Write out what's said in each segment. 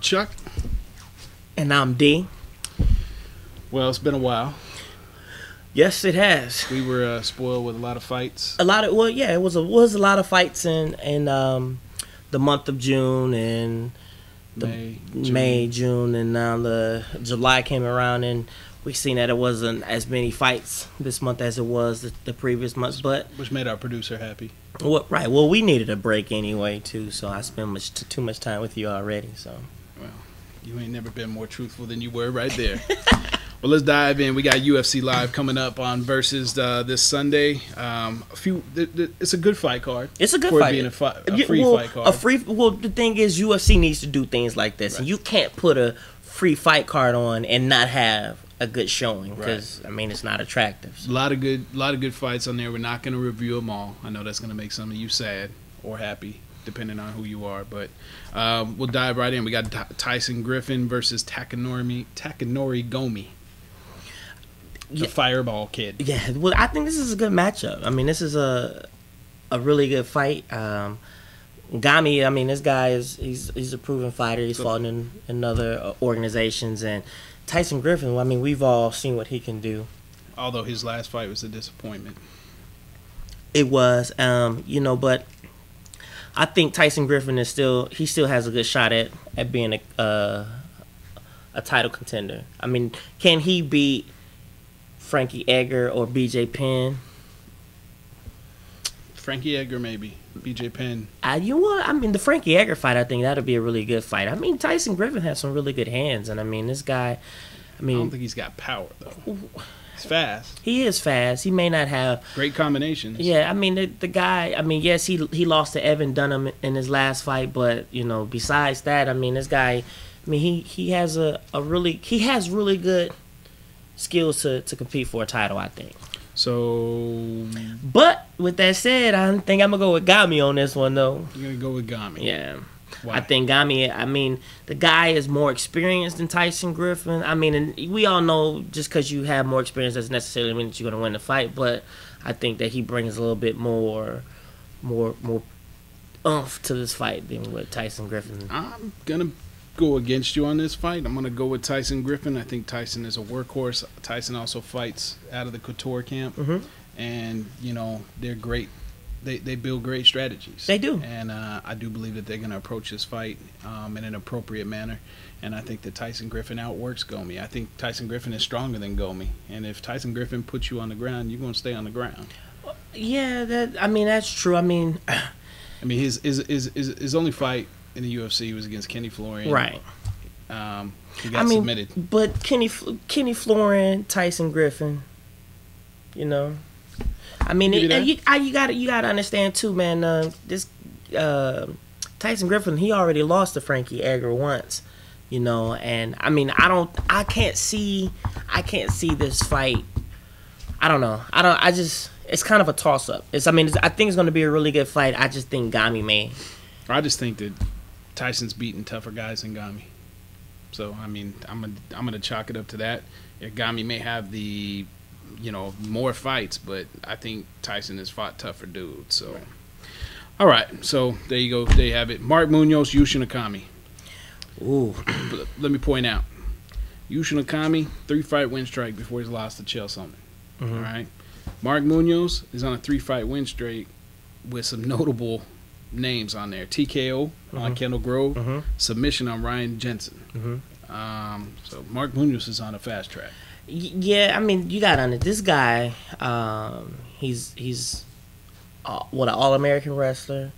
I'm Chuck. And I'm D. Well, it's been a while. Yes, it has. We were spoiled with a lot of fights. It was a lot of fights in the month of June and May, June, and now the July came around, and we seen that it wasn't as many fights this month as it was the previous months, but which made our producer happy. Right. Well, we needed a break anyway too, so I spent too much time with you already. So, well, you ain't never been more truthful than you were right there. Well, let's dive in. We got UFC Live coming up on Versus this Sunday. It's a good fight card. It's a good fight. Being a free fight card. The thing is, UFC needs to do things like this, right. And you can't put a free fight card on and not have a good showing because I mean it's not attractive. A lot of good fights on there. We're not going to review them all. I know that's going to make some of you sad or happy, depending on who you are. But we'll dive right in. We got Tyson Griffin versus Takanori Gomi. The Fireball Kid. Yeah, well, I think this is a good matchup. I mean, this is a really good fight. Gomi, I mean, this guy he's a proven fighter. He's fought in other organizations, and Tyson Griffin, I mean, we've all seen what he can do. Although his last fight was a disappointment. It was, but I think Tyson Griffin still has a good shot at being a title contender. I mean, can he beat Frankie Edgar or BJ Penn? Frankie Edgar, maybe. BJ Penn. The Frankie Edgar fight, I think that'll be a really good fight. I mean, Tyson Griffin has some really good hands, and I mean, this guy, I don't think he's got power, though. He's fast. He is fast. He may not have great combinations. Yeah, I mean, the guy, I mean, yes, he lost to Evan Dunham in his last fight, but, besides that, I mean, this guy, I mean, he has really good skills to compete for a title, I think. So, but with that said, I think I'm gonna go with Gomi on this one, though. You're gonna go with Gomi? Yeah. Why? I think Gomi, I mean, the guy is more experienced than Tyson Griffin. I mean, and we all know just because you have more experience doesn't necessarily mean that you're gonna win the fight, but I think that he brings a little bit more oomph to this fight than what Tyson Griffin. I'm gonna go against you on this fight. I'm gonna go with Tyson Griffin. I think Tyson is a workhorse. Tyson also fights out of the Couture camp, and they're great. They build great strategies. They do, and I do believe that they're gonna approach this fight in an appropriate manner. And I think that Tyson Griffin outworks Gomi. I think Tyson Griffin is stronger than Gomi, and if Tyson Griffin puts you on the ground, you're gonna stay on the ground. Yeah, that's true. I mean, his only fight in the UFC was against Kenny Florian. Right. He got submitted. But Kenny Florian, Tyson Griffin, I mean, you gotta understand too, man. This Tyson Griffin, he already lost to Frankie Edgar once, and I mean, I can't see this fight. I don't know. It's kind of a toss up. I think it's going to be a really good fight. I just think Gomi may. I just think that Tyson's beating tougher guys than Gomi. So, I mean, I'm gonna chalk it up to that. Yeah, Gomi may have the, more fights, but I think Tyson has fought tougher dudes. So, all right. So there you go. There you have it. Mark Munoz, Yushin Okami. Ooh. Let me point out, Yushin Okami 3-fight win streak before he's lost to Chael Sonnen. All right. Mark Munoz is on a 3-fight win streak with some notable names on there. TKO on Kendall Grove, submission on Ryan Jensen. So Mark Munoz is on a fast track. Yeah, I mean, you got on it. This guy, he's an All-American wrestler,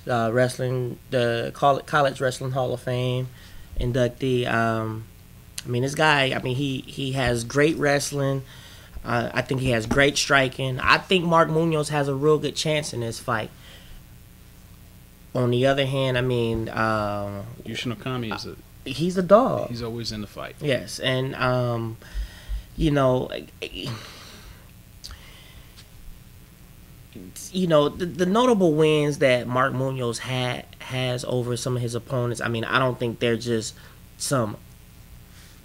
the College Wrestling Hall of Fame inductee. I mean, this guy, he has great wrestling. I think he has great striking. I think Mark Munoz has a real good chance in this fight. On the other hand, Yushin Okami he's a dog. He's always in the fight. Yes, and the notable wins that Mark Munoz has over some of his opponents. I don't think they're just some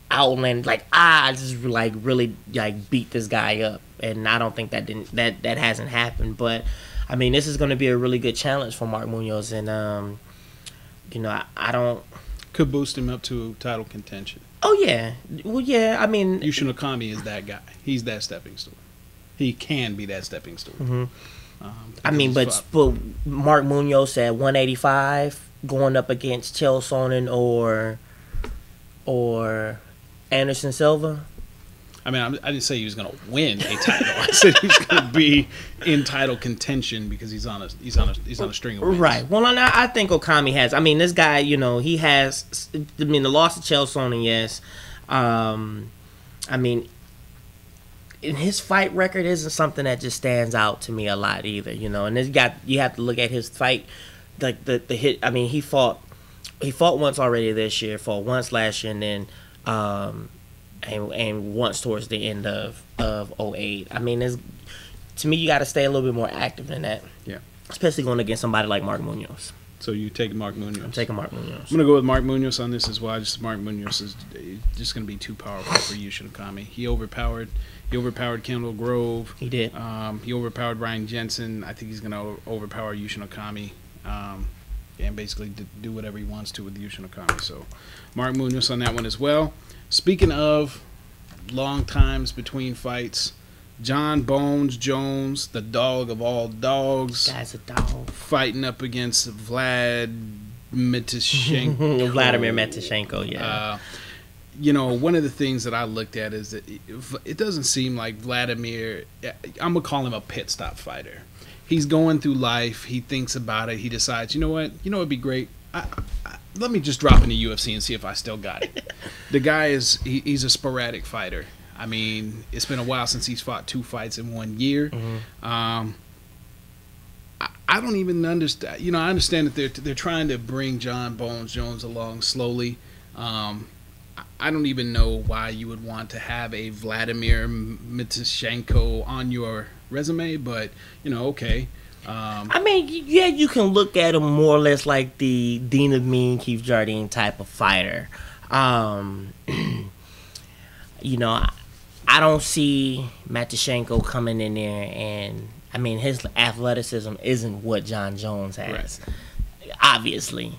outland really beat this guy up, and I don't think that hasn't happened. But this is going to be a really good challenge for Mark Munoz, and I don't. Could boost him up to title contention. Oh yeah, well yeah. I mean, Yushin Okami is that guy. He's that stepping stool. He can be that stepping stool. Mm-hmm. I mean, but Mark Munoz at 185 going up against Chael Sonnen or Anderson Silva. I mean, I didn't say he was going to win a title. I said he was going to be in title contention because he's on a string of wins. Right. Well, I think Okami has. I mean, this guy, he has. I mean, the loss to Chael Sonnen, yes. I mean, and his fight record isn't something that just stands out to me a lot either. And you have to look at his fight, like the hit. I mean, he fought once already this year, fought once last year, and then. And once towards the end of 2008. I mean, to me, you got to stay a little bit more active than that. Yeah. Especially going against somebody like Mark Munoz. So you take Mark Munoz? I'm taking Mark Munoz. I'm going to go with Mark Munoz on this as well. Mark Munoz is just going to be too powerful for Yushin Okami. He overpowered Kendall Grove. He did. He overpowered Ryan Jensen. I think he's going to overpower Yushin Okami. And basically do whatever he wants to with Yushin Okami. So Mark Munoz on that one as well. Speaking of long times between fights, John Bones Jones, the dog of all dogs. Guy's a dog. Fighting up against Vladimir Metishenko. Vladimir Metishenko, yeah. One of the things that I looked at is that it doesn't seem like Vladimir, I'm going to call him a pit stop fighter. He's going through life. He thinks about it. He decides, you know what? It'd be great. Let me just drop in the UFC and see if I still got it. The guy he's a sporadic fighter. I mean, it's been a while since he's fought 2 fights in 1 year. Mm-hmm. I don't even understand. I understand that they're trying to bring John Bones Jones along slowly. I don't even know why you would want to have a Vladimir Metishenko on your resume, but okay. I mean, yeah, you can look at him more or less like the Dean of Mean, Keith Jardine type of fighter. I don't see Matishenko coming in there, and I mean, his athleticism isn't what John Jones has, right. Obviously.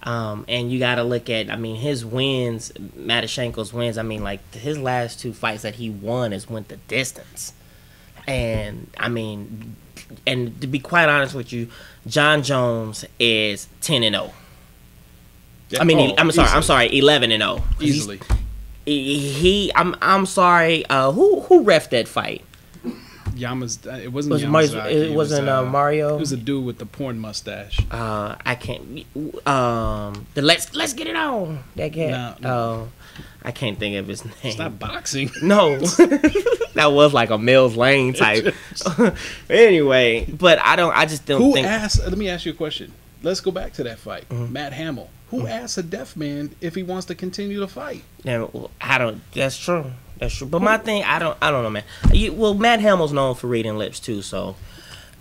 And you got to look at, I mean, his wins, Matishenko's wins. I mean, like his last 2 fights that he won went the distance, and I mean. And to be quite honest with you, John Jones is 10-0. Yeah. I mean, I'm sorry, 11-0. Easily. I'm sorry. Who reffed that fight? It wasn't Yamazaki. It wasn't Mario. It was a dude with the porn mustache. I can't. The let's get it on. That guy. No. I can't think of his name. It's not boxing. No. That was like a Mills Lane type. Anyway, but I just don't think. Let me ask you a question. Let's go back to that fight. Mm-hmm. Matt Hamill. Who asks a deaf man if he wants to continue to fight? Now, that's true. That's true. But my thing, I don't know, man. Matt Hamill's known for reading lips too, so.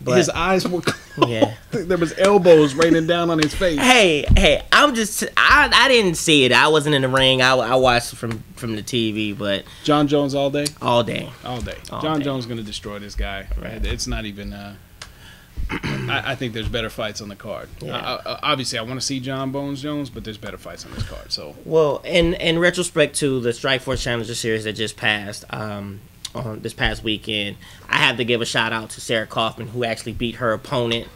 But his eyes were closed. Yeah. There was elbows raining down on his face. Hey, I didn't see it. I wasn't in the ring. I watched it from the TV, but John Jones all day? All day. John Jones going to destroy this guy. Right. It's not even I think there's better fights on the card. Yeah. Obviously, I want to see John Bones Jones, but there's better fights on this card. So, well, in retrospect to the Strikeforce Challenger series that just passed, on this past weekend, I have to give a shout out to Sarah Kaufman, who actually beat her opponent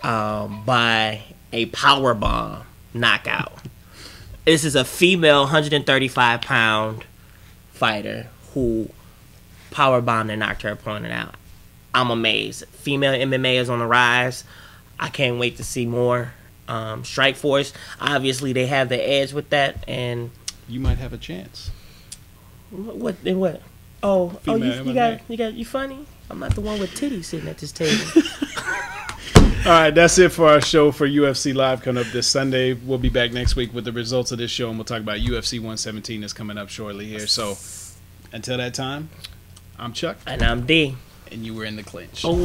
by a powerbomb knockout. This is a female 135-pound fighter who powerbombed and knocked her opponent out. I'm amazed. Female MMA is on the rise. I can't wait to see more. Strikeforce, obviously, they have the edge with that, and you might have a chance. What? Oh, you funny? I'm not the one with titties sitting at this table. All right, that's it for our show for UFC Live coming up this Sunday. We'll be back next week with the results of this show, and we'll talk about UFC 117 that's coming up shortly here. So until that time, I'm Chuck. And I'm D. And you were in the clinch. Oh.